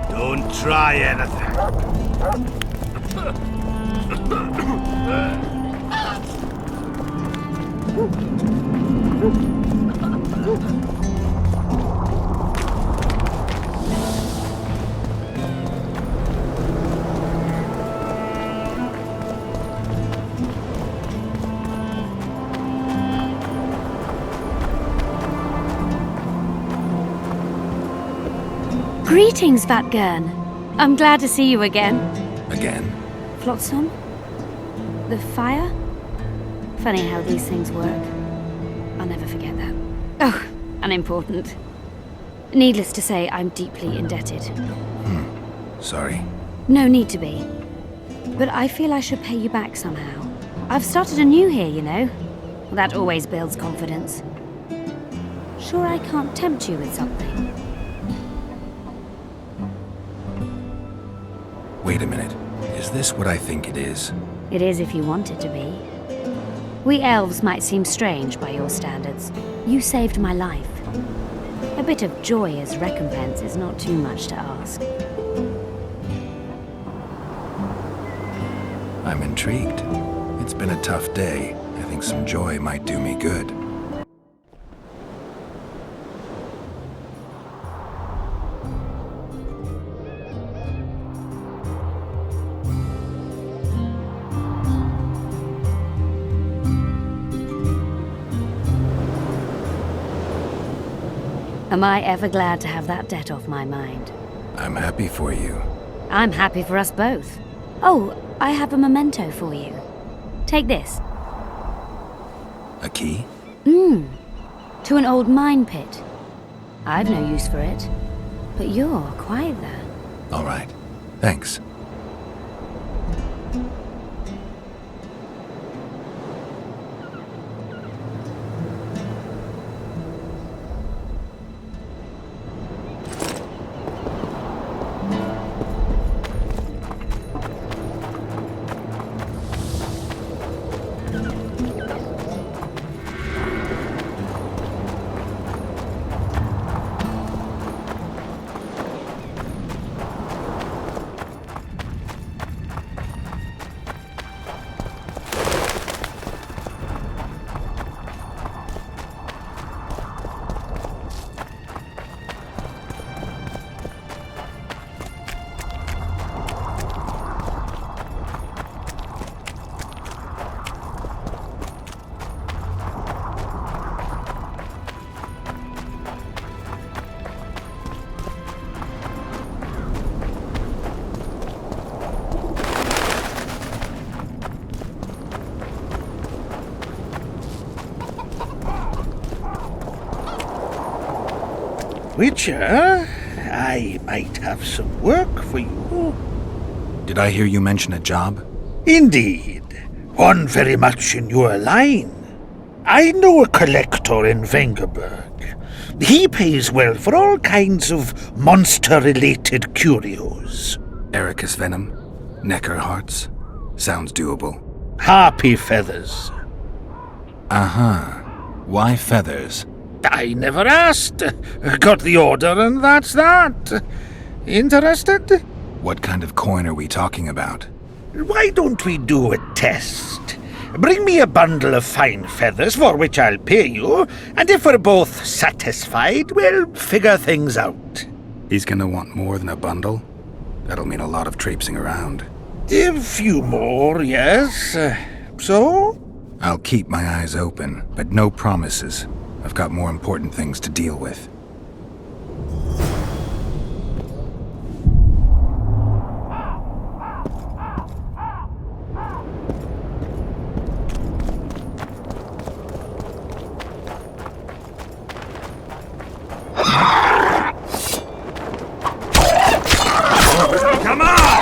Don't try anything. Greetings, Vatgern. I'm glad to see you again. Again? Flotsam? The fire? Funny how these things work. I'll never forget that. Oh, unimportant. Needless to say, I'm deeply indebted. Sorry. No need to be. But I feel I should pay you back somehow. I've started anew here, you know. That always builds confidence. Sure I can't tempt you with something? Wait a minute. Is this what I think it is? It is if you want it to be. We elves might seem strange by your standards. You saved my life. A bit of joy as recompense is not too much to ask. I'm intrigued. It's been a tough day. I think some joy might do me good. Am I ever glad to have that debt off my mind? I'm happy for you. I'm happy for us both. Oh, I have a memento for you. Take this. A key? To an old mine pit. I've no use for it. But you're quite there. All right. Thanks. Witcher, I might have some work for you. Did I hear you mention a job? Indeed. One very much in your line. I know a collector in Vengerberg. He pays well for all kinds of monster-related curios. Ericus venom? Necker hearts? Sounds doable. Harpy feathers. Uh-huh. Why feathers? I never asked. Got the order and that's that. Interested? What kind of coin are we talking about? Why don't we do a test? Bring me a bundle of fine feathers for which I'll pay you, and if we're both satisfied, we'll figure things out. He's gonna want more than a bundle? That'll mean a lot of traipsing around. A few more, yes. So? I'll keep my eyes open, but no promises. I've got more important things to deal with. Come on!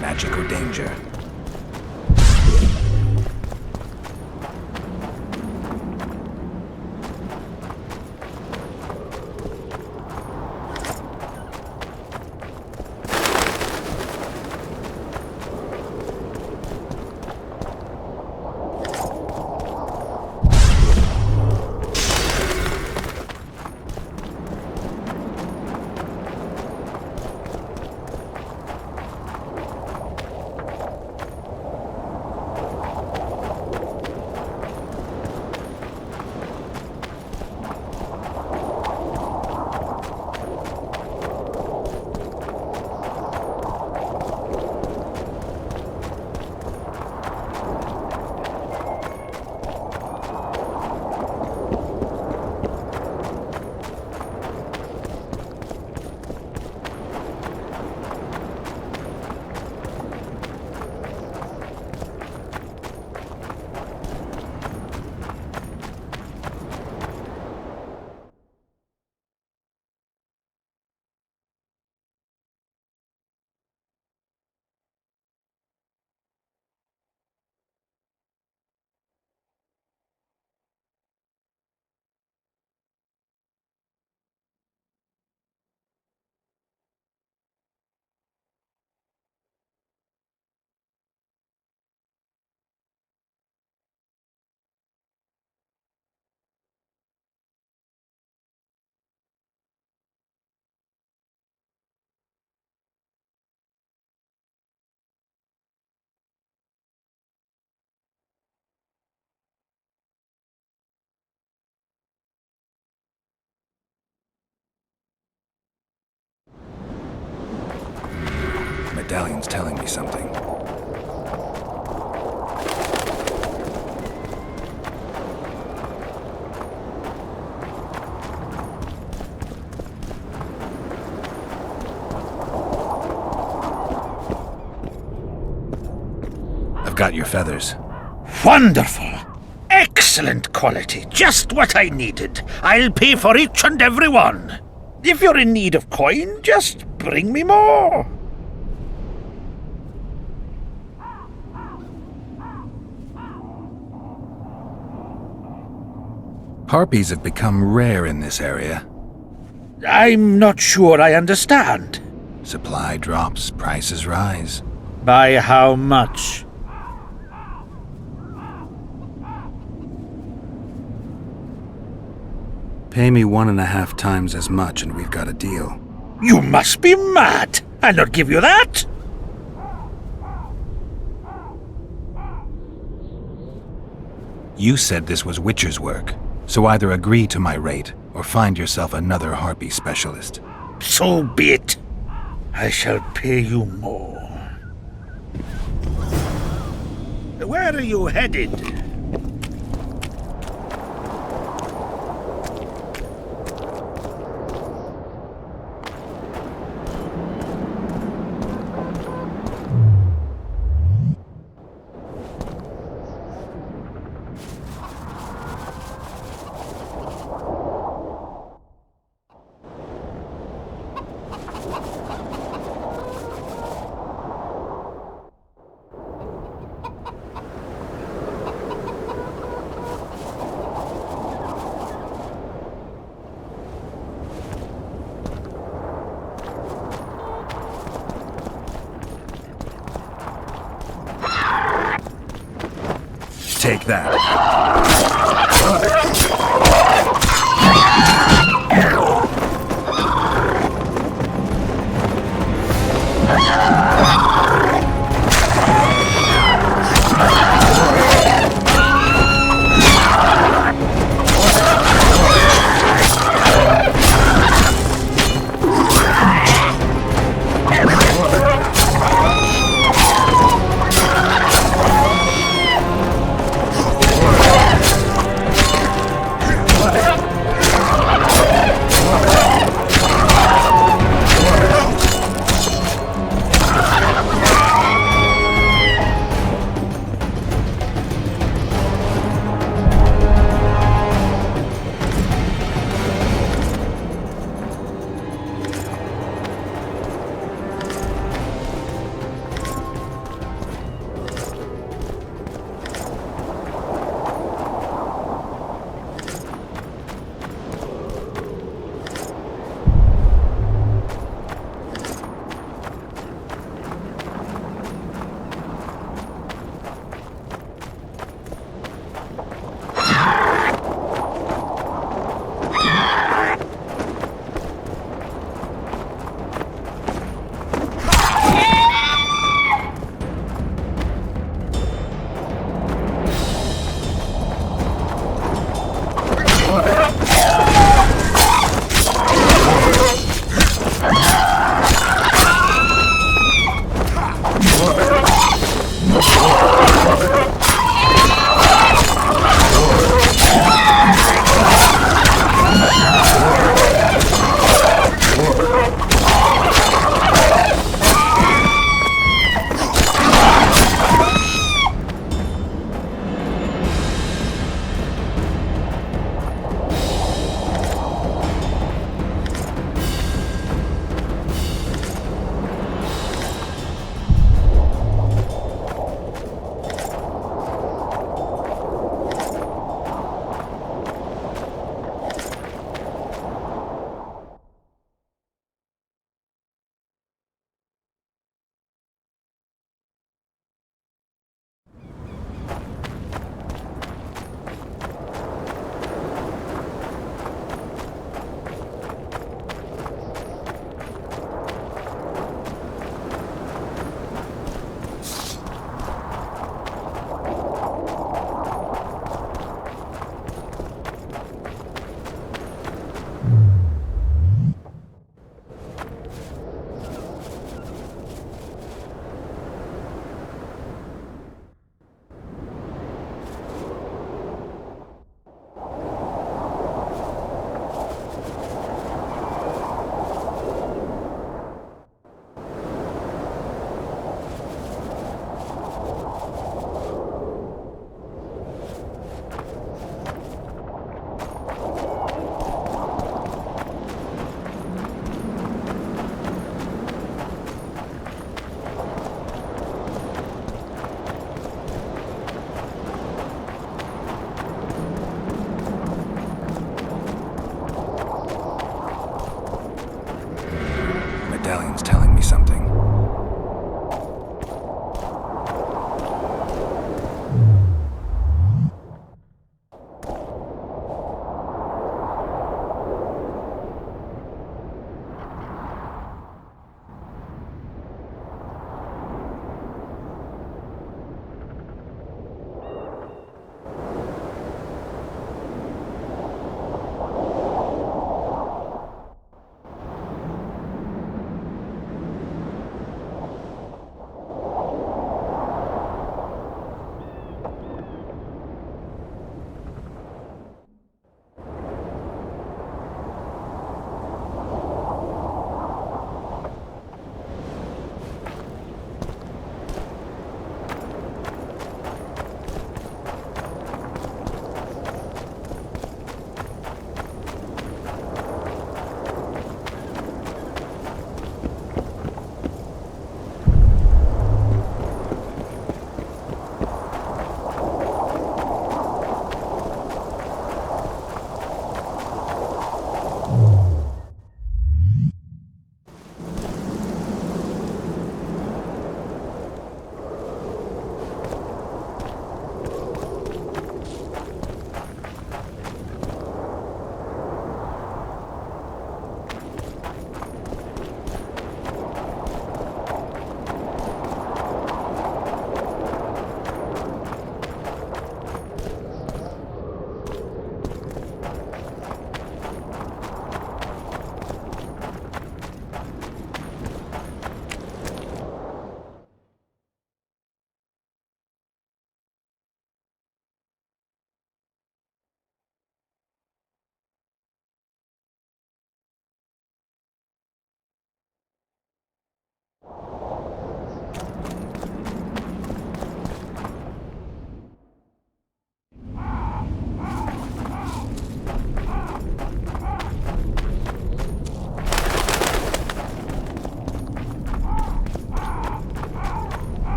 Magic or danger? Medallion's telling me something. I've got your feathers. Wonderful. Excellent quality. Just what I needed. I'll pay for each and every one. If you're in need of coin, just bring me more. Harpies have become rare in this area. I'm not sure I understand. Supply drops, prices rise. By how much? Pay me 1.5 times as much and we've got a deal. You must be mad. I'll not give you that. You said this was Witcher's work, so either agree to my rate or find yourself another harpy specialist. So be it. I shall pay you more. Where are you headed? Take that.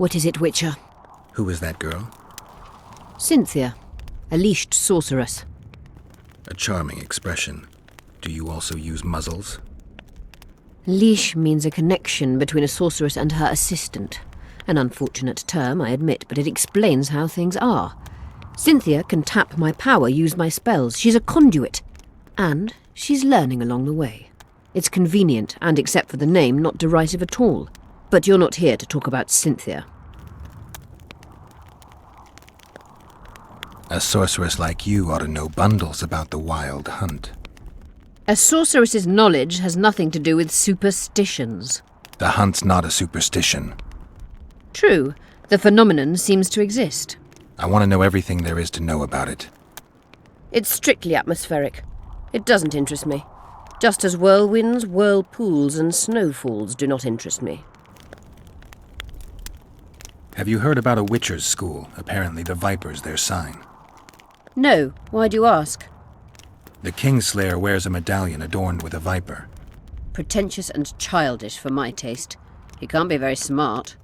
What is it, Witcher? Who is that girl? Cynthia, a leashed sorceress. A charming expression. Do you also use muzzles? Leash means a connection between a sorceress and her assistant. An unfortunate term, I admit, but it explains how things are. Cynthia can tap my power, use my spells. She's a conduit. And she's learning along the way. It's convenient, and except for the name, not derisive at all. But you're not here to talk about Cynthia. A sorceress like you ought to know bundles about the Wild Hunt. A sorceress's knowledge has nothing to do with superstitions. The hunt's not a superstition. True, the phenomenon seems to exist. I want to know everything there is to know about it. It's strictly atmospheric. It doesn't interest me. Just as whirlwinds, whirlpools, and snowfalls do not interest me. Have you heard about a Witcher's school? Apparently the Viper's their sign. No, why do you ask? The Kingslayer wears a medallion adorned with a viper. Pretentious and childish for my taste. He can't be very smart.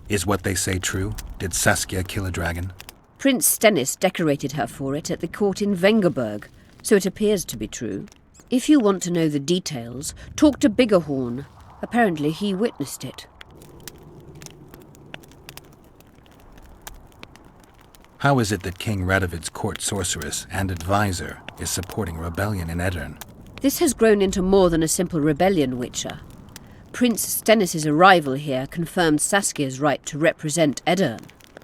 Is what they say true? Did Saskia kill a dragon? Prince Stennis decorated her for it at the court in Vengerberg, so it appears to be true. If you want to know the details, talk to Biggerhorn. Apparently he witnessed it. How is it that King Radovid's court sorceress and advisor is supporting rebellion in Aedirn? This has grown into more than a simple rebellion, Witcher. Prince Stennis' arrival here confirmed Saskia's right to represent Aedirn.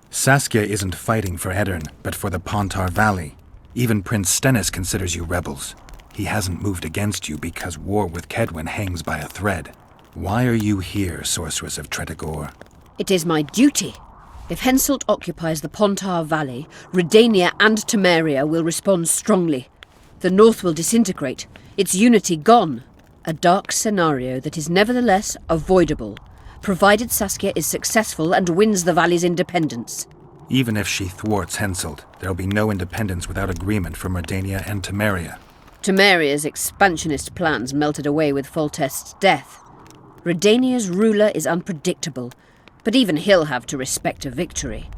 Saskia isn't fighting for Aedirn, but for the Pontar Valley. Even Prince Stennis considers you rebels. He hasn't moved against you because war with Kedwen hangs by a thread. Why are you here, Sorceress of Tretogor? It is my duty. If Henselt occupies the Pontar Valley, Redania and Temeria will respond strongly. The North will disintegrate, its unity gone. A dark scenario that is nevertheless avoidable, provided Saskia is successful and wins the Valley's independence. Even if she thwarts Henselt, there'll be no independence without agreement from Redania and Temeria. Temeria's expansionist plans melted away with Foltest's death. Redania's ruler is unpredictable, but even he'll have to respect a victory.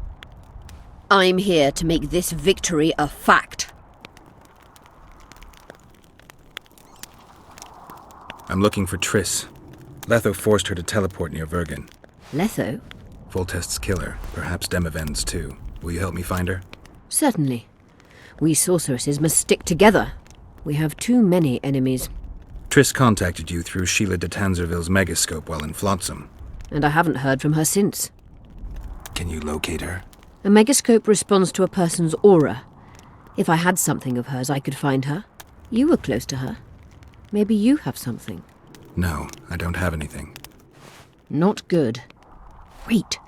I'm here to make this victory a fact. I'm looking for Triss. Letho forced her to teleport near Vergen. Letho? Foltest's killer, perhaps Demavend's too. Will you help me find her? Certainly. We sorceresses must stick together. We have too many enemies. Triss contacted you through Sheila de Tanzerville's megascope while in Flotsam. And I haven't heard from her since. Can you locate her? A megascope responds to a person's aura. If I had something of hers, I could find her. You were close to her. Maybe you have something. No, I don't have anything. Not good. Wait.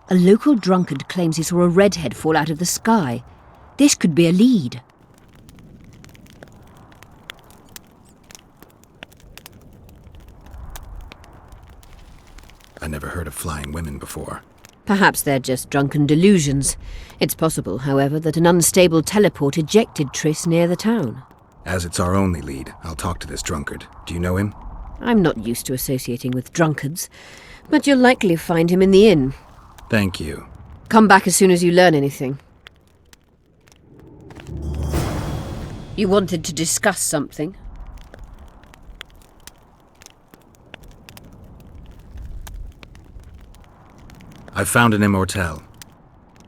A local drunkard claims he saw a redhead fall out of the sky. This could be a lead. I never heard of flying women before. Perhaps they're just drunken delusions. It's possible, however, that an unstable teleport ejected Triss near the town. As it's our only lead, I'll talk to this drunkard. Do you know him? I'm not used to associating with drunkards, but you'll likely find him in the inn. Thank you. Come back as soon as you learn anything. You wanted to discuss something? I've found an immortelle.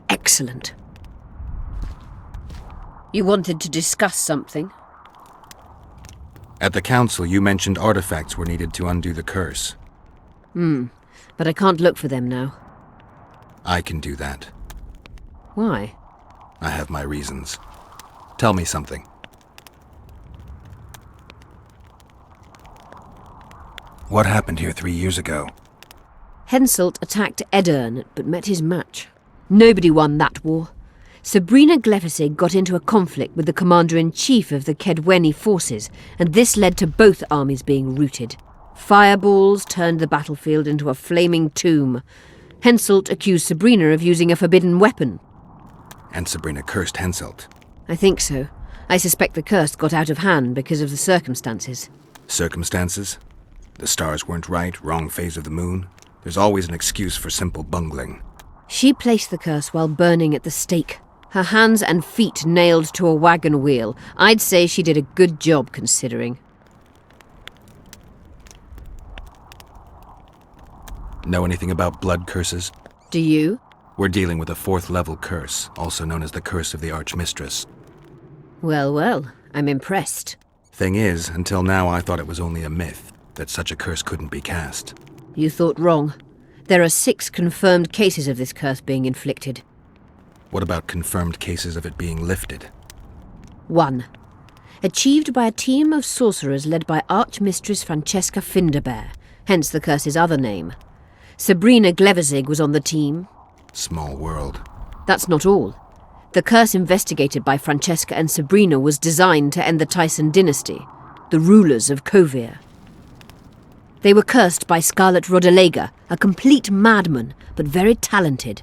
Excellent. You wanted to discuss something? At the council, you mentioned artifacts were needed to undo the curse. But I can't look for them now. I can do that. Why? I have my reasons. Tell me something. What happened here 3 years ago? Henselt attacked Aedirn, but met his match. Nobody won that war. Sabrina Glefisig got into a conflict with the commander-in-chief of the Kedweni forces, and this led to both armies being routed. Fireballs turned the battlefield into a flaming tomb. Henselt accused Sabrina of using a forbidden weapon. And Sabrina cursed Henselt. I think so. I suspect the curse got out of hand because of the circumstances. Circumstances? The stars weren't right, wrong phase of the moon. There's always an excuse for simple bungling. She placed the curse while burning at the stake. Her hands and feet nailed to a wagon wheel. I'd say she did a good job, considering. Know anything about blood curses? Do you? We're dealing with a 4th level curse, also known as the Curse of the Archmistress. Well, well, I'm impressed. Thing is, until now I thought it was only a myth, that such a curse couldn't be cast. You thought wrong. There are 6 confirmed cases of this curse being inflicted. What about confirmed cases of it being lifted? 1. Achieved by a team of sorcerers led by Archmistress Francesca Finderbear, hence the curse's other name. Sabrina Glevezig was on the team. Small world. That's not all. The curse investigated by Francesca and Sabrina was designed to end the Tyson dynasty, the rulers of Kovir. They were cursed by Scarlet Rodalega, a complete madman, but very talented.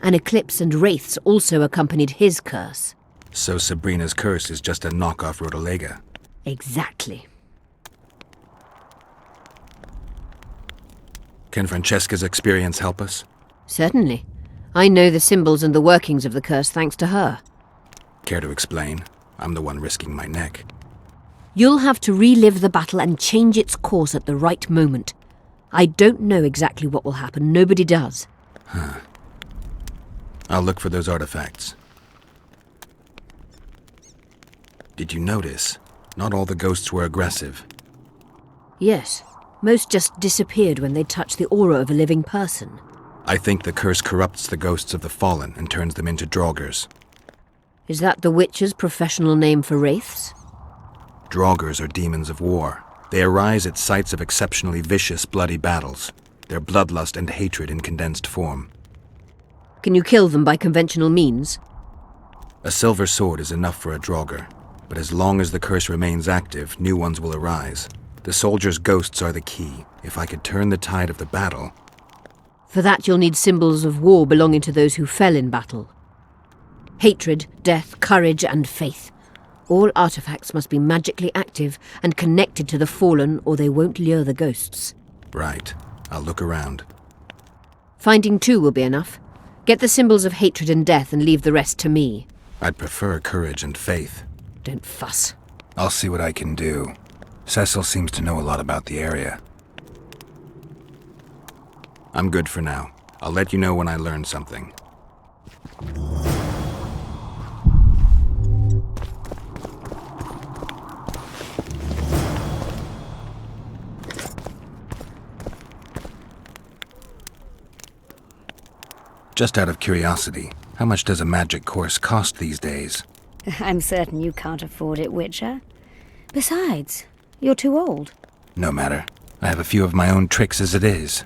An eclipse and wraiths also accompanied his curse. So Sabrina's curse is just a knockoff Rodalega. Exactly. Can Francesca's experience help us? Certainly. I know the symbols and the workings of the curse thanks to her. Care to explain? I'm the one risking my neck. You'll have to relive the battle and change its course at the right moment. I don't know exactly what will happen. Nobody does. I'll look for those artifacts. Did you notice? Not all the ghosts were aggressive. Yes. Most just disappeared when they touched the aura of a living person. I think the curse corrupts the ghosts of the fallen and turns them into Draugrs. Is that the Witcher's professional name for wraiths? Draugrs are demons of war. They arise at sites of exceptionally vicious, bloody battles. Their bloodlust and hatred in condensed form. Can you kill them by conventional means? A silver sword is enough for a Draugr, but as long as the curse remains active, new ones will arise. The soldiers' ghosts are the key. If I could turn the tide of the battle... For that you'll need symbols of war belonging to those who fell in battle. Hatred, death, courage, and faith. All artifacts must be magically active and connected to the fallen, or they won't lure the ghosts. Right. I'll look around. Finding 2 will be enough. Get the symbols of hatred and death and leave the rest to me. I'd prefer courage and faith. Don't fuss. I'll see what I can do. Cecil seems to know a lot about the area. I'm good for now. I'll let you know when I learn something. Just out of curiosity, how much does a magic course cost these days? I'm certain you can't afford it, Witcher. Besides, you're too old. No matter. I have a few of my own tricks as it is.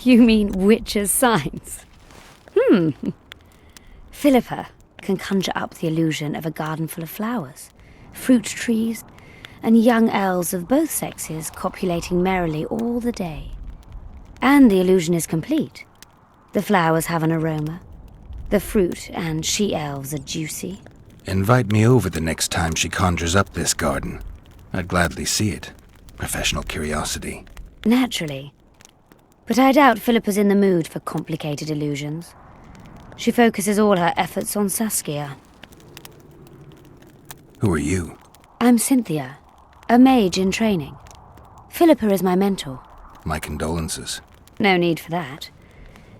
You mean Witcher's signs? Philippa can conjure up the illusion of a garden full of flowers, fruit trees, and young elves of both sexes copulating merrily all the day. And the illusion is complete. The flowers have an aroma. The fruit and she-elves are juicy. Invite me over the next time she conjures up this garden. I'd gladly see it. Professional curiosity. Naturally. But I doubt Philippa's in the mood for complicated illusions. She focuses all her efforts on Saskia. Who are you? I'm Cynthia, a mage in training. Philippa is my mentor. My condolences. No need for that.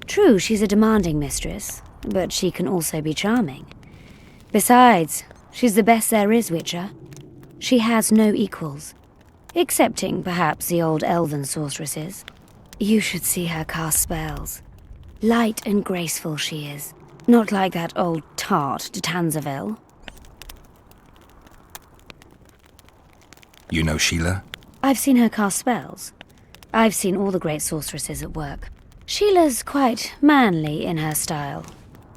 True, she's a demanding mistress, but she can also be charming. Besides, she's the best there is, Witcher. She has no equals, excepting perhaps the old elven sorceresses. You should see her cast spells. Light and graceful she is, not like that old tart de Tanzaville. You know Sheila? I've seen her cast spells. I've seen all the great sorceresses at work. Sheila's quite manly in her style.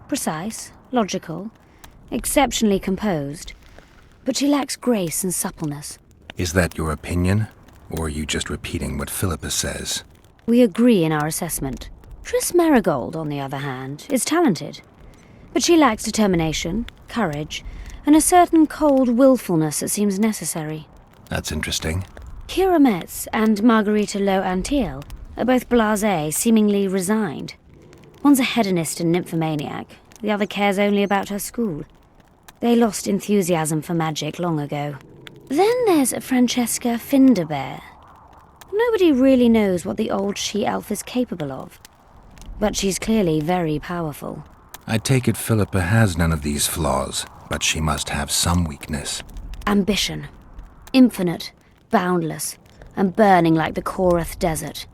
Precise, logical, exceptionally composed. But she lacks grace and suppleness. Is that your opinion? Or are you just repeating what Philippa says? We agree in our assessment. Triss Merigold, on the other hand, is talented. But she lacks determination, courage, and a certain cold willfulness that seems necessary. That's interesting. Kira Metz and Margarita Lo Antiel are both blasé, seemingly resigned. One's a hedonist and nymphomaniac, the other cares only about her school. They lost enthusiasm for magic long ago. Then there's Francesca Finderbear. Nobody really knows what the old she-elf is capable of, but she's clearly very powerful. I take it Philippa has none of these flaws, but she must have some weakness. Ambition. Infinite, boundless, and burning like the Korath Desert.